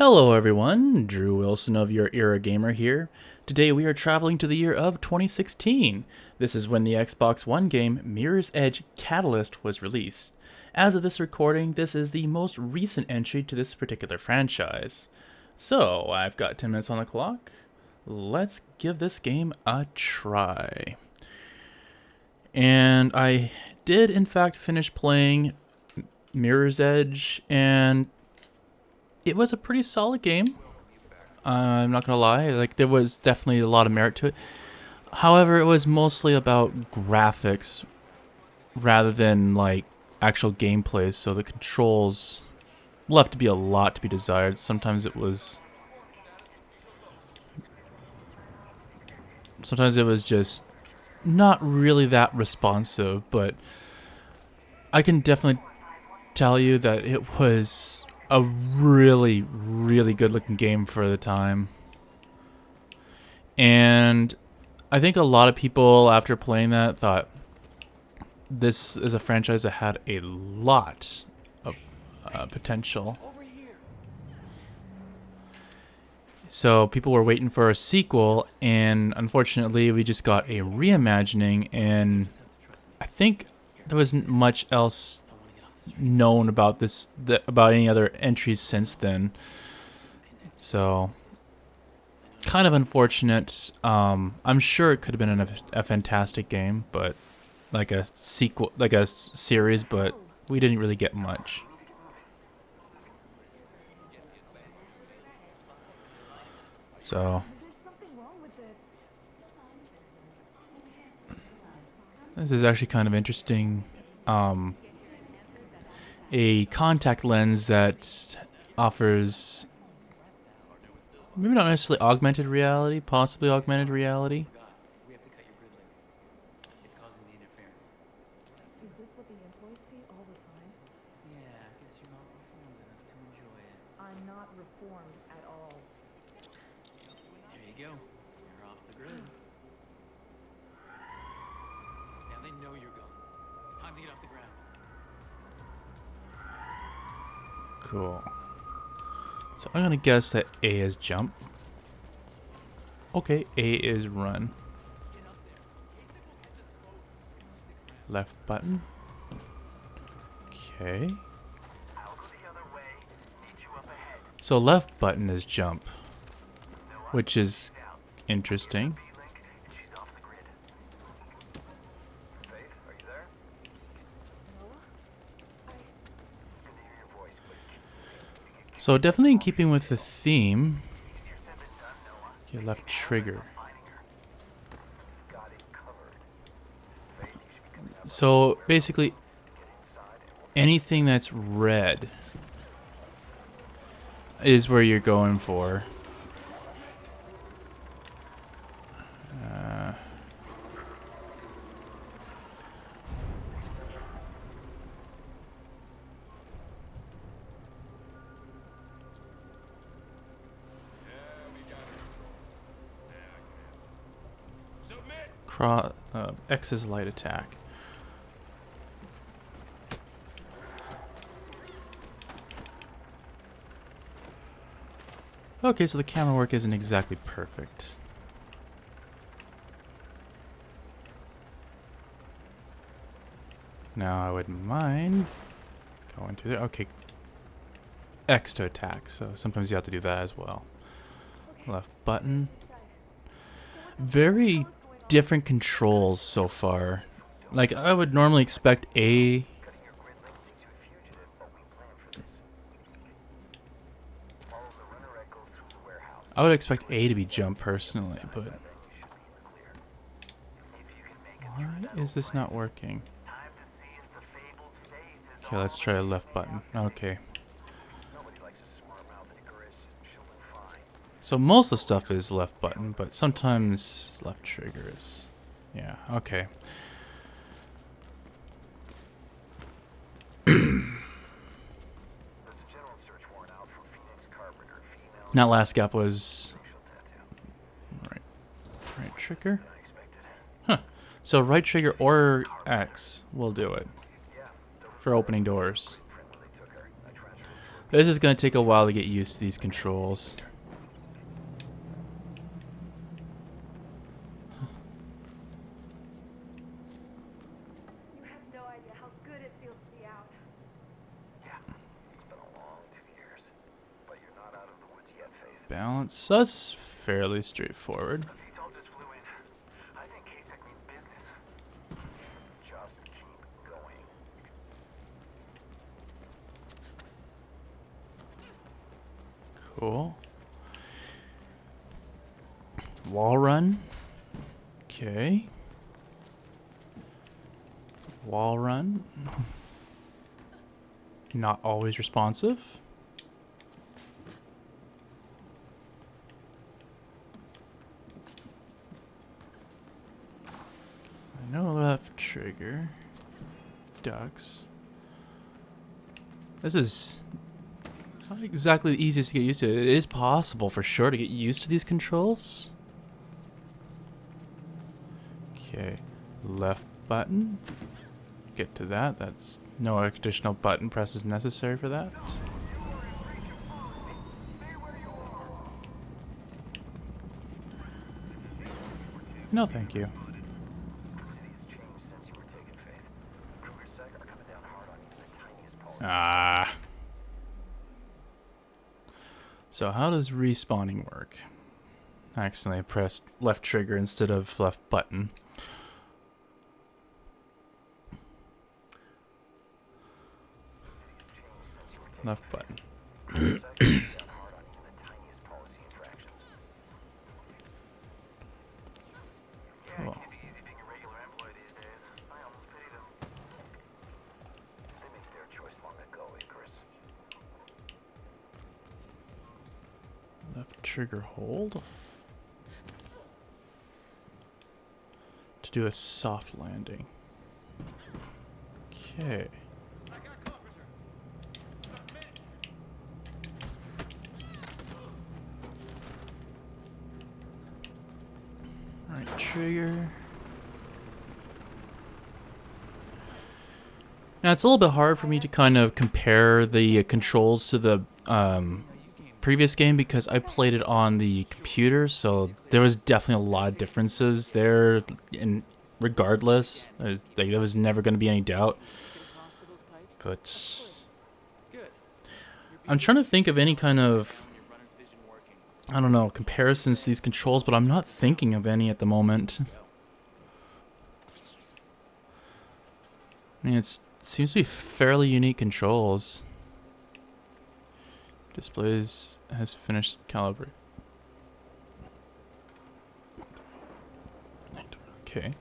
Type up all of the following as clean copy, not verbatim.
Hello everyone, Drew Wilson of Your Era Gamer here. Today we are traveling to the year of 2016. This is when the Xbox One game Mirror's Edge Catalyst was released. As of this recording, this is the most recent entry to this particular franchise. So, I've got 10 minutes on the clock. Let's give this game a try. And I did in fact finish playing Mirror's Edge, and it was a pretty solid game. I'm not gonna lie, there was definitely a lot of merit to it. However, it was mostly about graphics rather than actual gameplay, so the controls left to be a lot to be desired. Sometimes it was just not really that responsive, but I can definitely tell you that it was a really, really good looking game for the time. And I think a lot of people after playing that thought this is a franchise that had a lot of potential. So people were waiting for a sequel, and unfortunately we just got a reimagining, and I think there wasn't much else known about about any other entries since then. So kind of unfortunate. I'm sure it could have been a fantastic game, but like a sequel, like a series, but we didn't really get much. So this is actually kind of interesting. A contact lens that offers maybe not necessarily augmented reality, possibly augmented reality. We have to cut your grid limit. It's causing the interference. Is this what the employees see all the time? Yeah, I guess you're not reformed enough to enjoy it. I'm not reformed at all. There you go. You're off the grid. Now they know you're gone. Time to get off the ground. Cool. So I'm gonna guess that A is jump. Okay, A is run. Left button. Okay. So left button is jump, which is interesting. So definitely in keeping with the theme. Okay, left trigger. So basically anything that's red is where you're going for. X is light attack. Okay, so the camera work isn't exactly perfect. Now I wouldn't mind going through there. Okay, X to attack, so sometimes you have to do that as well. Left button. Very different controls so far. Like, I would normally expect A. I would expect A to be jump personally, but why is this not working? Okay, let's try a left button. Okay. So most of the stuff is left button, but sometimes left trigger is... Yeah, okay. That last gap was... Right trigger? Huh. So right trigger or X will do it for opening doors. This is going to take a while to get used to these controls. You have no idea how good it feels to be out. Yeah, it's been a long 2 years, but you're not out of the woods yet, Faith. Balance. That's fairly straightforward. He told just flew in. I think K-Tech means business. Just keep going. Cool. Wall run. Okay. Wall run. Not always responsive. I know left trigger. Ducks. This is not exactly the easiest to get used to. It is possible for sure to get used to these controls. Okay, left button. Get to that. That's no additional button press is necessary for that. No, thank you. Ah. So how does respawning work? I accidentally pressed left trigger instead of left button. Left button. Cool. Left trigger hold. To do a soft landing. Okay. Right trigger. Now it's a little bit hard for me to kind of compare the controls to the previous game because I played it on the computer, so there was definitely a lot of differences there. And regardless, there was never going to be any doubt. But I'm trying to think of any kind of, I don't know, comparisons to these controls, but I'm not thinking of any at the moment. I mean, it seems to be fairly unique controls. Displays has finished calibrate. Okay.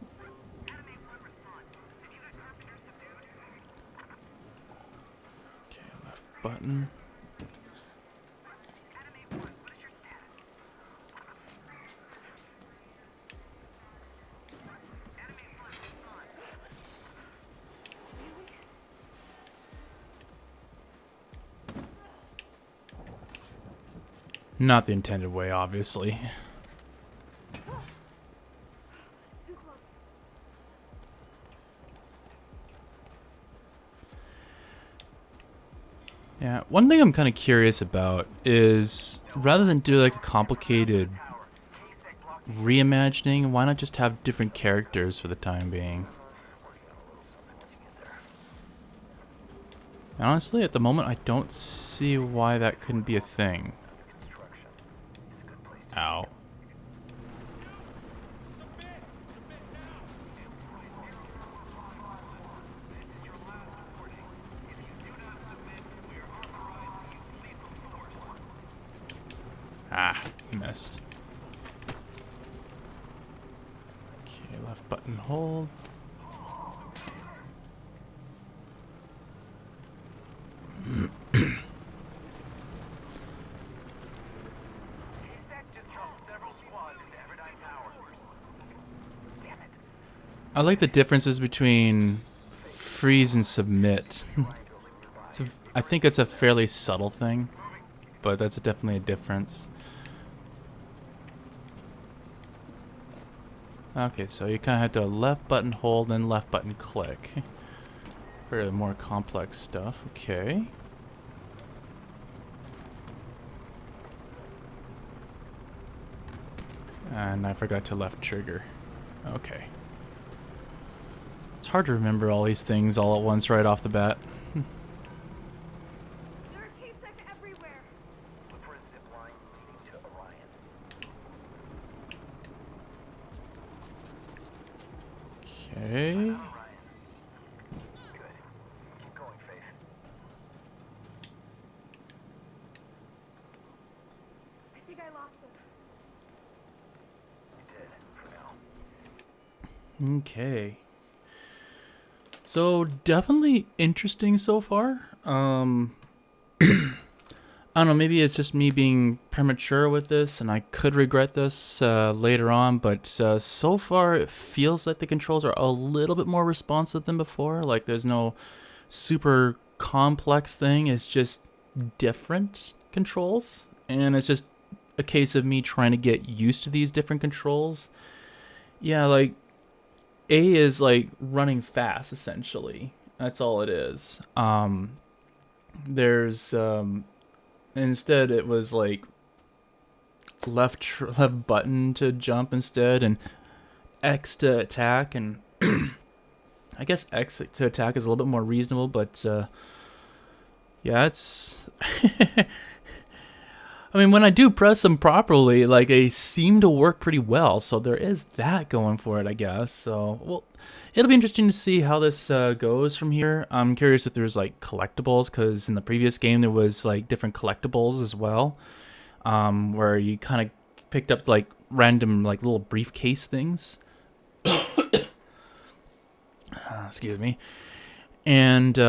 Okay, left button. Not the intended way, obviously. Too close. Yeah, one thing I'm kind of curious about is rather than do like a complicated reimagining, why not just have different characters for the time being? And honestly, at the moment, I don't see why that couldn't be a thing. Ow. Ah, missed. Okay, left button hold. I like the differences between freeze and submit. I think it's a fairly subtle thing, but that's definitely a difference. Okay, so you kind of have to left button hold and left button click for the more complex stuff. Okay. And I forgot to left trigger. Okay. It's hard to remember all these things all at once right off the bat. There are K-Sec everywhere. Look for a zip line leading to Orion. Okay. Orion. Good. Keep going, Faith. I think I lost them. You did, for now. Okay. So definitely interesting so far. I don't know, maybe it's just me being premature with this and I could regret this later on, but so far it feels like the controls are a little bit more responsive than before. Like there's no super complex thing, it's just different controls. And it's just a case of me trying to get used to these different controls. Yeah, like A is like running fast essentially. That's all it is. There's instead it was like left button to jump instead, and X to attack, and I guess X to attack is a little bit more reasonable, but yeah, it's I mean, when I do press them properly, like they seem to work pretty well, so there is that going for it, I guess. So, well, it'll be interesting to see how this goes from here. I'm curious if there's like collectibles, because in the previous game there was like different collectibles as well, where you kind of picked up like random like little briefcase things. Excuse me. And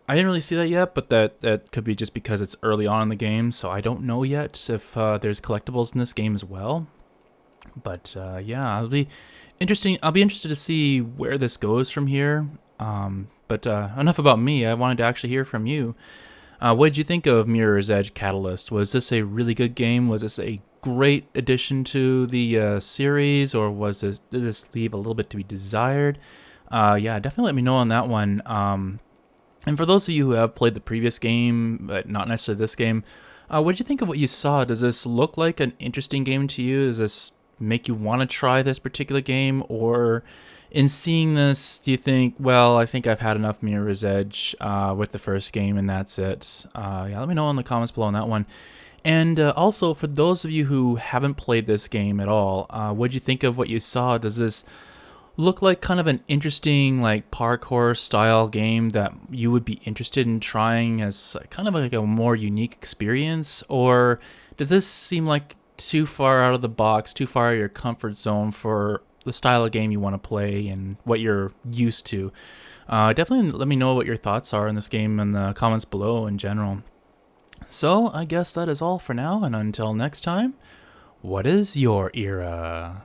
I didn't really see that yet, but that could be just because it's early on in the game, so I don't know yet if there's collectibles in this game as well. But yeah, I'll be interested to see where this goes from here. But enough about me. I wanted to actually hear from you. What did you think of Mirror's Edge Catalyst? Was this a really good game? Was this a great addition to the series, or did this leave a little bit to be desired? Yeah, definitely let me know on that one. And for those of you who have played the previous game, but not necessarily this game, what did you think of what you saw? Does this look like an interesting game to you? Does this make you want to try this particular game? Or in seeing this, do you think, well, I think I've had enough Mirror's Edge with the first game and that's it? Yeah, let me know in the comments below on that one. And also, for those of you who haven't played this game at all, what did you think of what you saw? Does this look like kind of an interesting like parkour style game that you would be interested in trying as kind of like a more unique experience? Or does this seem like too far out of the box, too far out of your comfort zone for the style of game you want to play and what you're used to? Definitely let me know what your thoughts are in this game in the comments below in general. So I guess that is all for now, and until next time, what is your era?